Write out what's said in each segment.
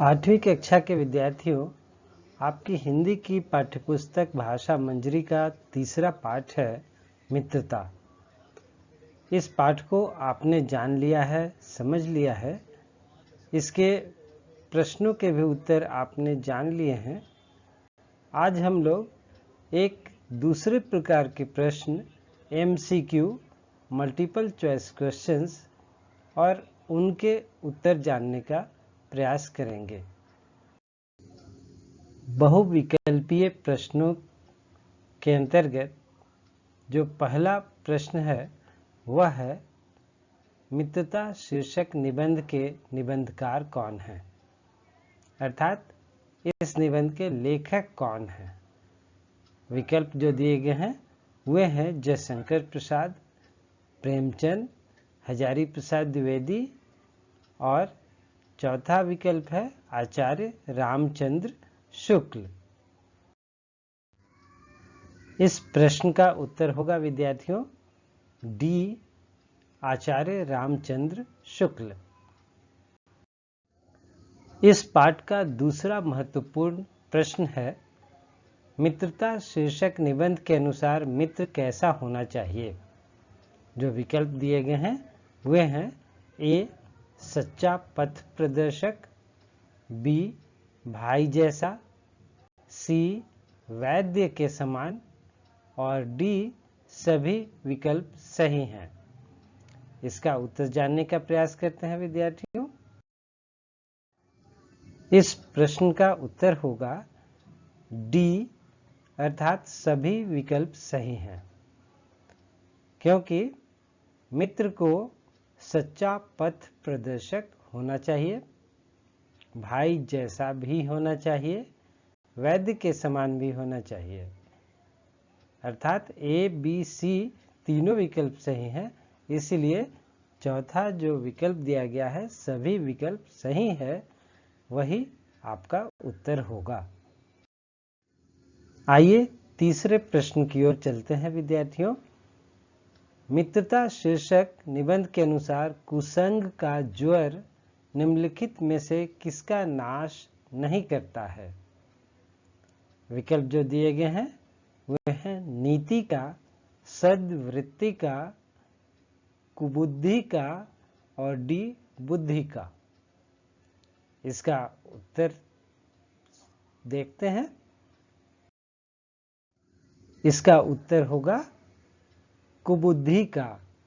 आठवीं कक्षा के विद्यार्थियों, आपकी हिंदी की पाठ्यपुस्तक भाषा मंजरी का तीसरा पाठ है मित्रता। इस पाठ को आपने जान लिया है, समझ लिया है। इसके प्रश्नों के भी उत्तर आपने जान लिए हैं। आज हम लोग एक दूसरे प्रकार के प्रश्न MCQ मल्टीपल चॉइस क्वेश्चंस और उनके उत्तर जानने का प्रयास करेंगे। बहुविकल्पीय प्रश्नों के अंतर्गत जो पहला प्रश्न है वह है मित्रता शीर्षक निबंध के निबंधकार कौन है, अर्थात इस निबंध के लेखक कौन है। विकल्प जो दिए गए हैं वे हैं जयशंकर प्रसाद, प्रेमचंद, हजारी प्रसाद द्विवेदी और चौथा विकल्प है आचार्य रामचंद्र शुक्ल। इस प्रश्न का उत्तर होगा विद्यार्थियों डी, आचार्य रामचंद्र शुक्ल। इस पाठ का दूसरा महत्वपूर्ण प्रश्न है मित्रता शीर्षक निबंध के अनुसार मित्र कैसा होना चाहिए। जो विकल्प दिए गए हैं वे हैं ए, सच्चा पथ प्रदर्शक, बी, भाई जैसा, सी, वैद्य के समान और डी, सभी विकल्प सही हैं। इसका उत्तर जानने का प्रयास करते हैं विद्यार्थियों। इस प्रश्न का उत्तर होगा डी, अर्थात सभी विकल्प सही हैं, क्योंकि मित्र को सच्चा पथ प्रदर्शक होना चाहिए, भाई जैसा भी होना चाहिए, वैद्य के समान भी होना चाहिए। अर्थात ए, बी, सी तीनों विकल्प सही हैं, इसलिए चौथा जो विकल्प दिया गया है सभी विकल्प सही है, वही आपका उत्तर होगा। आइए तीसरे प्रश्न की ओर चलते हैं विद्यार्थियों। मित्रता शीर्षक निबंध के अनुसार कुसंग का ज्वर निम्नलिखित में से किसका नाश नहीं करता है। विकल्प जो दिए गए हैं वे हैं नीति का, सद्वृत्ति का, कुबुद्धि का और डी, बुद्धि का। इसका उत्तर देखते हैं। इसका उत्तर होगा कुबुद्धि का,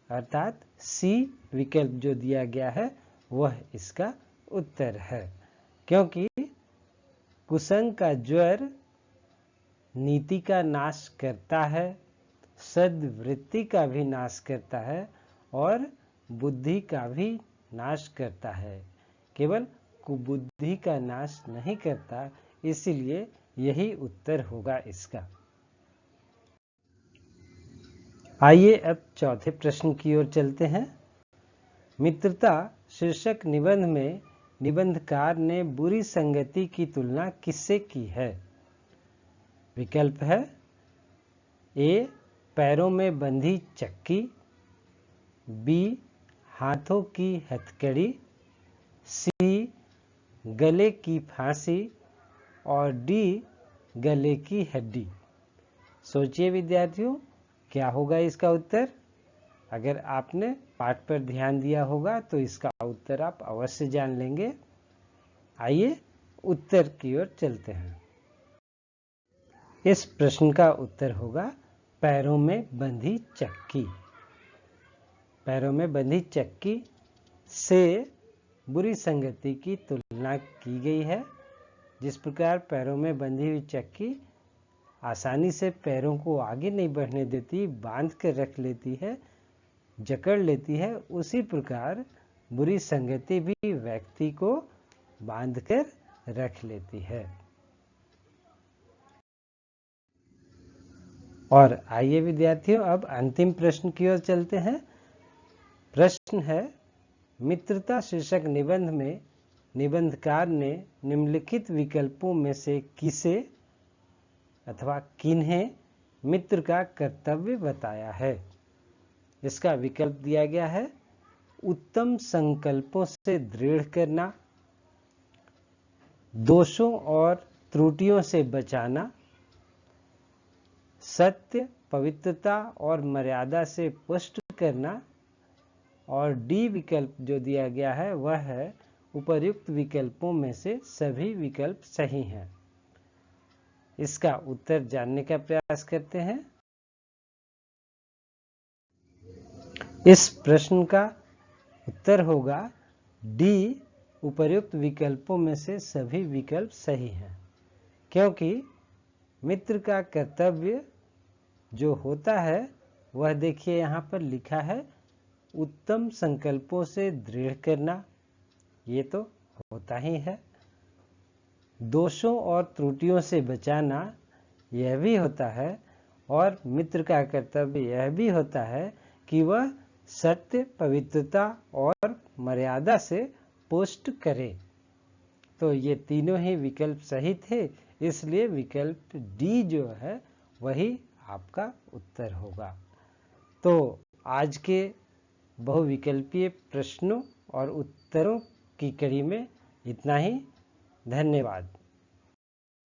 अर्थात सी विकल्प जो दिया गया है वह इसका उत्तर है, क्योंकि कुसंग का ज्वर नीति का नाश करता है, सद्वृत्ति का भी नाश करता है और बुद्धि का भी नाश करता है, केवल कुबुद्धि का नाश नहीं करता, इसलिए यही उत्तर होगा इसका। आइए अब चौथे प्रश्न की ओर चलते हैं। मित्रता शीर्षक निबंध में निबंधकार ने बुरी संगति की तुलना किससे की है। विकल्प है ए, पैरों में बंधी चक्की, बी, हाथों की हथकड़ी, सी, गले की फांसी और डी, गले की हड्डी। सोचिए विद्यार्थियों, क्या होगा इसका उत्तर। अगर आपने पाठ पर ध्यान दिया होगा तो इसका उत्तर आप अवश्य जान लेंगे। आइए उत्तर की ओर चलते हैं। इस प्रश्न का उत्तर होगा पैरों में बंधी चक्की। पैरों में बंधी चक्की से बुरी संगति की तुलना की गई है। जिस प्रकार पैरों में बंधी हुई चक्की आसानी से पैरों को आगे नहीं बढ़ने देती, बांध कर रख लेती है, जकड़ लेती है, उसी प्रकार बुरी संगति भी व्यक्ति को बांध कर रख लेती है। और आइए विद्यार्थियों अब अंतिम प्रश्न की ओर चलते हैं। प्रश्न है मित्रता शीर्षक निबंध में निबंधकार ने निम्नलिखित विकल्पों में से किसे अथवा किन्हें मित्र का कर्तव्य बताया है। इसका विकल्प दिया गया है उत्तम संकल्पों से दृढ़ करना, दोषों और त्रुटियों से बचाना, सत्य, पवित्रता और मर्यादा से पुष्ट करना, और डी विकल्प जो दिया गया है वह है उपर्युक्त विकल्पों में से सभी विकल्प सही हैं। इसका उत्तर जानने का प्रयास करते हैं। इस प्रश्न का उत्तर होगा डी, उपर्युक्त विकल्पों में से सभी विकल्प सही हैं, क्योंकि मित्र का कर्तव्य जो होता है वह देखिए यहाँ पर लिखा है उत्तम संकल्पों से दृढ़ करना, ये तो होता ही है। दोषों और त्रुटियों से बचाना यह भी होता है, और मित्र का कर्तव्य यह भी होता है कि वह सत्य, पवित्रता और मर्यादा से पुष्ट करे। तो ये तीनों ही विकल्प सही थे, इसलिए विकल्प डी जो है वही आपका उत्तर होगा। तो आज के बहुविकल्पीय प्रश्नों और उत्तरों की कड़ी में इतना ही। धन्यवाद।